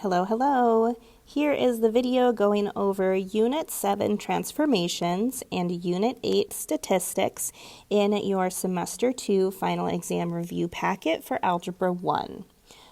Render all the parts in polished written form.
Hello, hello. Here is the video going over Unit 7 Transformations and Unit 8 Statistics in your Semester 2 Final Exam Review packet for Algebra 1.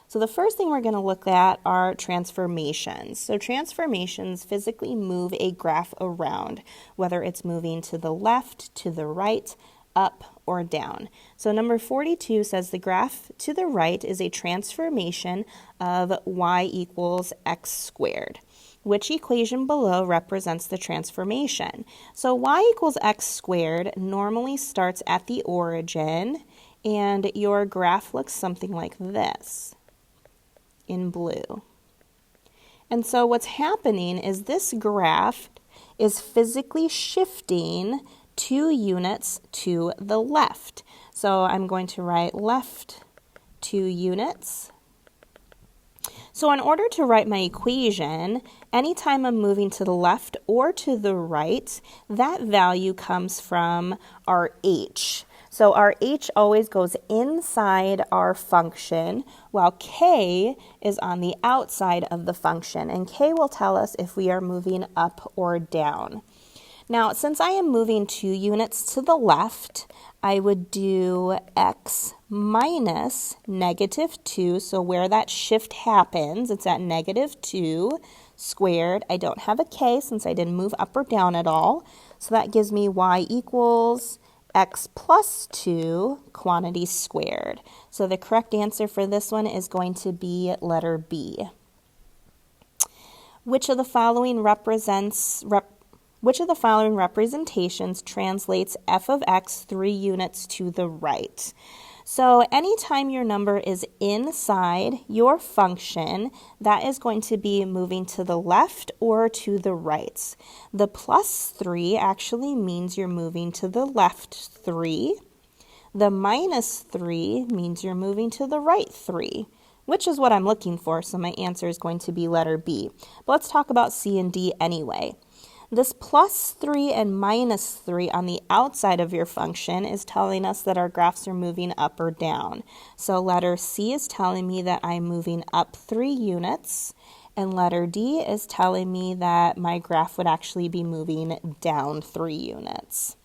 So the first thing we're going to look at are transformations. So transformations physically move a graph around, whether it's moving to the left, to the right, up, or down. So number 42 says the graph to the right is a transformation of y equals x squared. Which equation below represents the transformation? So y equals x squared normally starts at the origin, and your graph looks something like this in blue. And so what's happening is this graph is physically shifting 2 units to the left. So I'm going to write left 2 units. So in order to write my equation, anytime I'm moving to the left or to the right, that value comes from our h. So our h always goes inside our function, while k is on the outside of the function, and k will tell us if we are moving up or down. Now, since I am moving 2 units to the left, I would do x minus -2. So where that shift happens, it's at -2 squared. I don't have a k since I didn't move up or down at all. So that gives me y equals x plus 2 quantity squared. So the correct answer for this one is going to be letter B. Which of the following representations translates f of x 3 units to the right? So anytime your number is inside your function, that is going to be moving to the left or to the right. The plus 3 actually means you're moving to the left 3. The minus 3 means you're moving to the right 3. Which is what I'm looking for, so my answer is going to be letter B. But let's talk about C and D anyway. This plus 3 and minus 3 on the outside of your function is telling us that our graphs are moving up or down. So letter C is telling me that I'm moving up 3 units, and letter D is telling me that my graph would actually be moving down 3 units.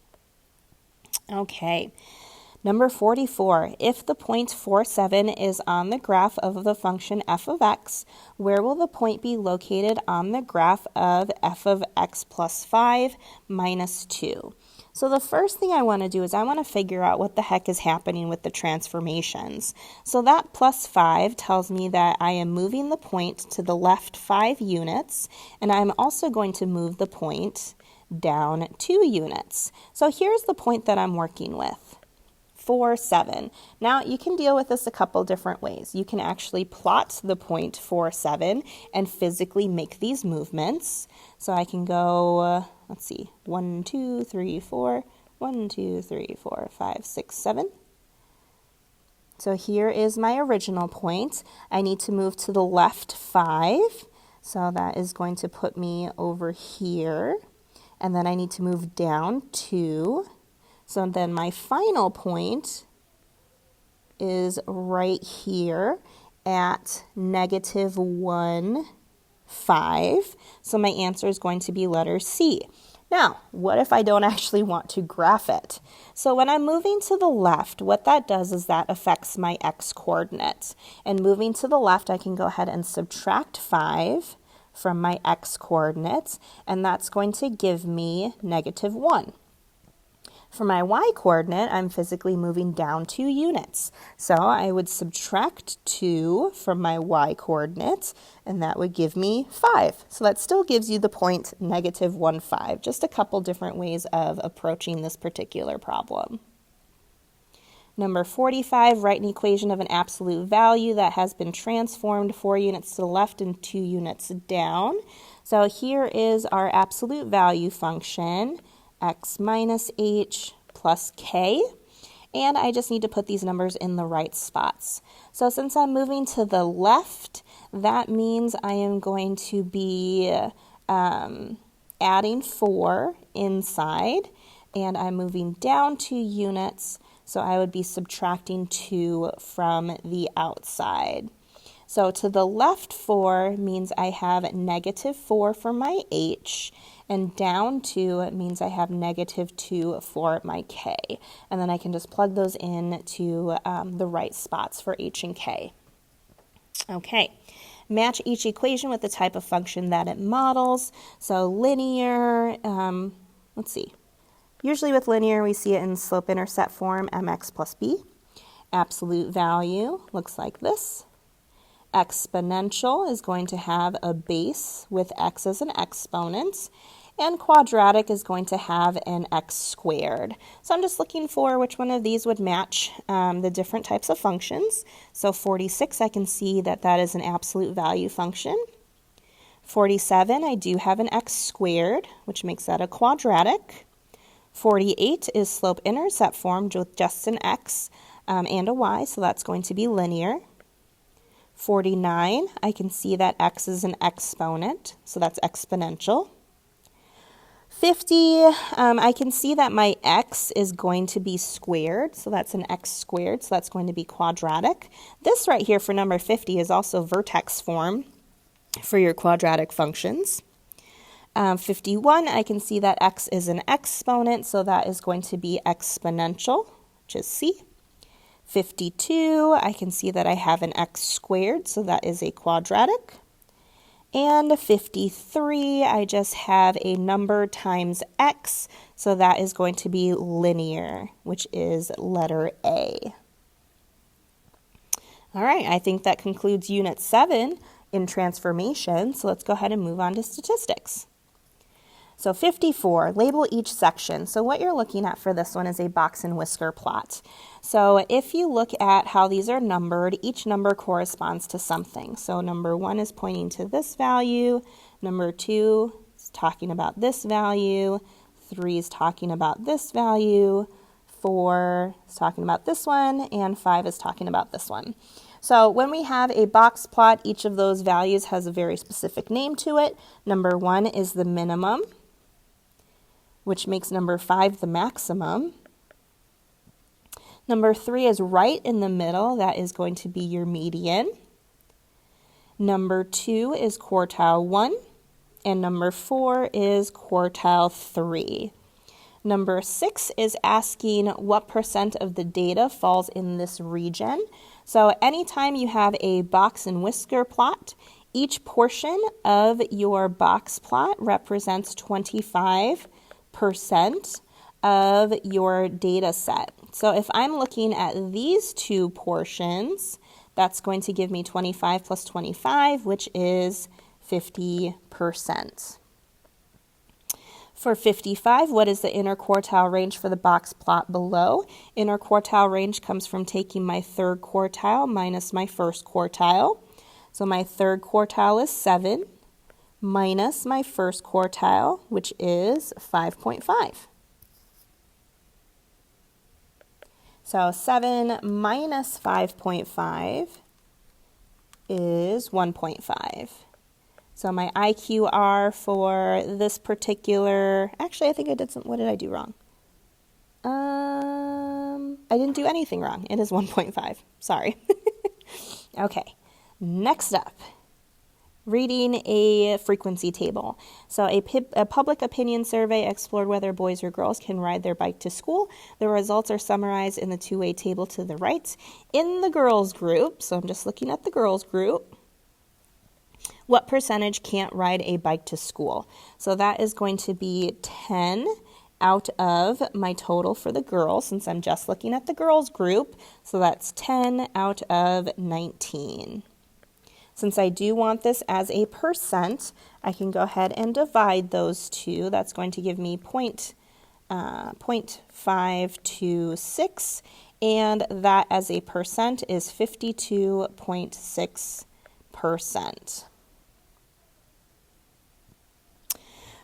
Okay. Number 44, if the point 4, 7 is on the graph of the function f of x, where will the point be located on the graph of f of x plus 5 minus 2? So the first thing I want to do is I want to figure out what the heck is happening with the transformations. So that plus 5 tells me that I am moving the point to the left 5 units, and I'm also going to move the point down 2 units. So here's the point that I'm working with. 4, 7. Now, you can deal with this a couple different ways. You can actually plot the point 4, 7 and physically make these movements. So I can go, let's see, 1, 2, 3, 4, 1, 2, 3, 4, 5, 6, 7. So here is my original point. I need to move to the left 5. So that is going to put me over here. And then I need to move down 2. So then my final point is right here at -1, 5. So my answer is going to be letter C. Now, what if I don't actually want to graph it? So when I'm moving to the left, what that does is that affects my x-coordinates. And moving to the left, I can go ahead and subtract 5 from my x-coordinates, and that's going to give me -1. For my y-coordinate, I'm physically moving down 2 units. So I would subtract 2 from my y-coordinate, and that would give me 5. So that still gives you the point -1, 5. Just a couple different ways of approaching this particular problem. Number 45, write an equation of an absolute value that has been transformed 4 units to the left and 2 units down. So here is our absolute value function, x minus h plus k, and I just need to put these numbers in the right spots. So since I'm moving to the left, that means I am going to be adding 4 inside, and I'm moving down 2 units, so I would be subtracting 2 from the outside. So to the left 4 means I have negative 4 for my h, and down 2 means I have negative 2 for my k. And then I can just plug those in to the right spots for h and k. Okay, match each equation with the type of function that it models. So linear, let's see. Usually with linear, we see it in slope-intercept form, mx plus b. Absolute value looks like this. Exponential is going to have a base with x as an exponent, and quadratic is going to have an x squared. So I'm just looking for which one of these would match the different types of functions. So 46, I can see that that is an absolute value function. 47, I do have an x squared, which makes that a quadratic. 48 is slope-intercept formed with just an x and a y, so that's going to be linear. 49, I can see that x is an exponent, so that's exponential. 50, I can see that my x is going to be squared, so that's an x squared, so that's going to be quadratic. This right here for number 50 is also vertex form for your quadratic functions. 51, I can see that x is an exponent, so that is going to be exponential, which is C. 52, I can see that I have an x squared, so that is a quadratic. And 53, I just have a number times x, so that is going to be linear, which is letter A. All right, I think that concludes Unit 7 in transformation, so let's go ahead and move on to statistics. So 54, label each section. So what you're looking at for this one is a box and whisker plot. So if you look at how these are numbered, each number corresponds to something. So number 1 is pointing to this value, number 2 is talking about this value, 3 is talking about this value, 4 is talking about this one, and 5 is talking about this one. So when we have a box plot, each of those values has a very specific name to it. Number 1 is the minimum, which makes number 5 the maximum. Number 3 is right in the middle. That is going to be your median. Number 2 is quartile 1. And number 4 is quartile 3. Number 6 is asking what percent of the data falls in this region. So anytime you have a box and whisker plot, each portion of your box plot represents 25% of your data set. So if I'm looking at these two portions, that's going to give me 25 plus 25, which is 50%. For 55, what is the interquartile range for the box plot below? Interquartile range comes from taking my third quartile minus my first quartile. So my third quartile is 7 minus my first quartile, which is 5.5. So 7 minus 5.5 is 1.5. So my IQR for this particular, actually I think I did some, what did I do wrong? I didn't do anything wrong. It is 1.5. Sorry. Okay, next up. Reading a frequency table. So a public opinion survey explored whether boys or girls can ride their bike to school. The results are summarized in the two-way table to the right. In the girls group, so I'm just looking at the girls group, what percentage can't ride a bike to school? So that is going to be 10 out of my total for the girls, since I'm just looking at the girls group. So that's 10 out of 19. Since I do want this as a percent, I can go ahead and divide those two. That's going to give me 0.526, and that as a percent is 52.6%.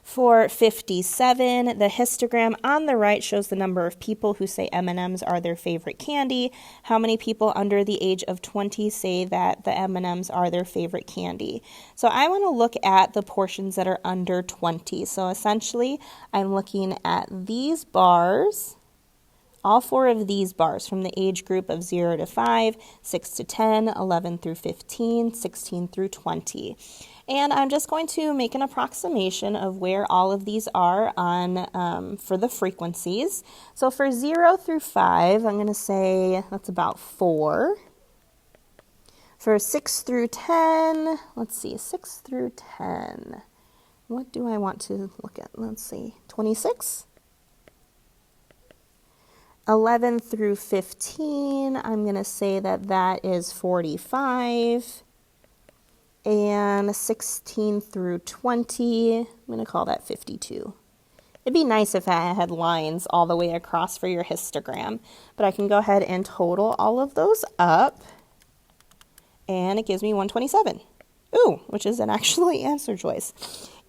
For 57, the histogram on the right shows the number of people who say M&Ms are their favorite candy. How many people under the age of 20 say that the M&Ms are their favorite candy? So I want to look at the portions that are under 20. So essentially, I'm looking at these bars all 4 of these bars from the age group of 0 to 5, 6 to 10, 11 through 15, 16 through 20. And I'm just going to make an approximation of where all of these are on for the frequencies. So for 0 through 5, I'm going to say that's about 4. For 6 through 10, let's see, 6 through 10. What do I want to look at? Let's see, 26. 11 through 15, I'm going to say that that is 45. And 16 through 20, I'm going to call that 52. It'd be nice if I had lines all the way across for your histogram, but I can go ahead and total all of those up, and it gives me 127. Ooh, which is an actually answer choice.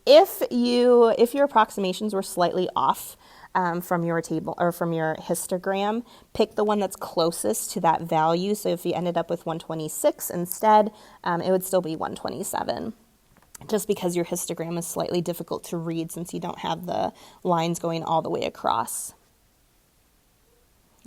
If your approximations were slightly off from your table or from your histogram, pick the one that's closest to that value. So if you ended up with 126 instead, it would still be 127. Just because your histogram is slightly difficult to read since you don't have the lines going all the way across.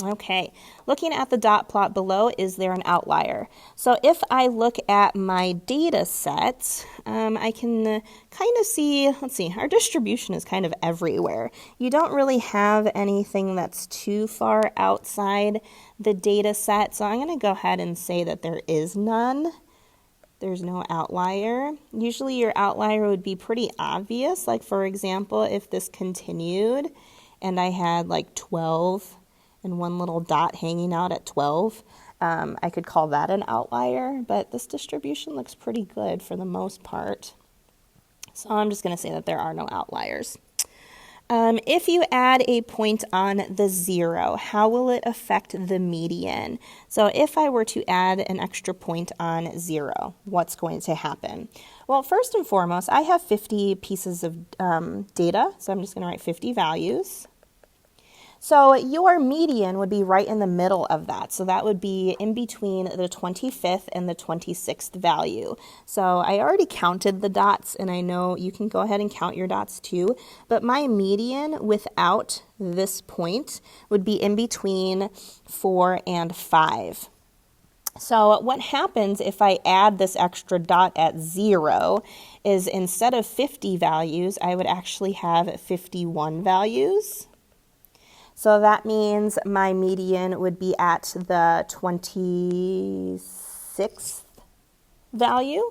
Okay, looking at the dot plot below, is there an outlier? So if I look at my data set, I can kind of see, let's see, our distribution is kind of everywhere. You don't really have anything that's too far outside the data set, so I'm going to go ahead and say that there is none. There's no outlier. Usually your outlier would be pretty obvious, like for example, if this continued and I had like 12 and one little dot hanging out at 12, I could call that an outlier, but this distribution looks pretty good for the most part. So I'm just going to say that there are no outliers. If you add a point on the 0, how will it affect the median? So if I were to add an extra point on 0, what's going to happen? Well, first and foremost, I have 50 pieces of data, so I'm just going to write 50 values. So your median would be right in the middle of that. So that would be in between the 25th and the 26th value. So I already counted the dots, and I know you can go ahead and count your dots too. But my median without this point would be in between 4 and 5. So what happens if I add this extra dot at 0 is instead of 50 values, I would actually have 51 values. So that means my median would be at the 26th value.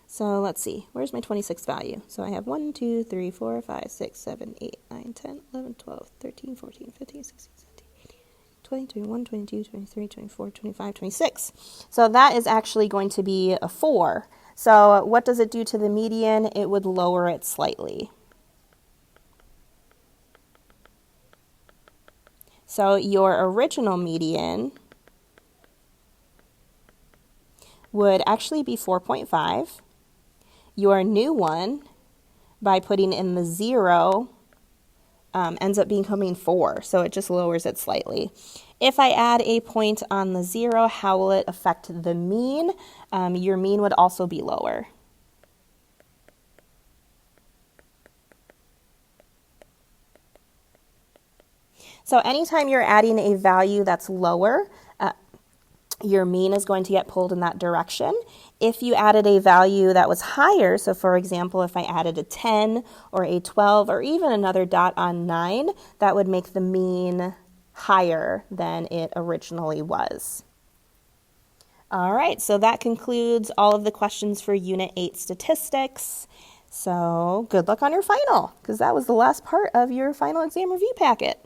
So let's see, where's my 26th value? So I have 1, 2, 3, 4, 5, 6, 7, 8, 9, 10, 11, 12, 13, 14, 15, 16, 17, 18, 20, 21, 22, 23, 24, 25, 26. So that is actually going to be a 4. So what does it do to the median? It would lower it slightly. So your original median would actually be 4.5. Your new one, by putting in the 0, ends up becoming 4, so it just lowers it slightly. If I add a point on the 0, how will it affect the mean? Your mean would also be lower. So anytime you're adding a value that's lower, your mean is going to get pulled in that direction. If you added a value that was higher, so for example, if I added a 10 or a 12 or even another dot on 9, that would make the mean higher than it originally was. All right, so that concludes all of the questions for Unit 8 Statistics. So good luck on your final, because that was the last part of your final exam review packet.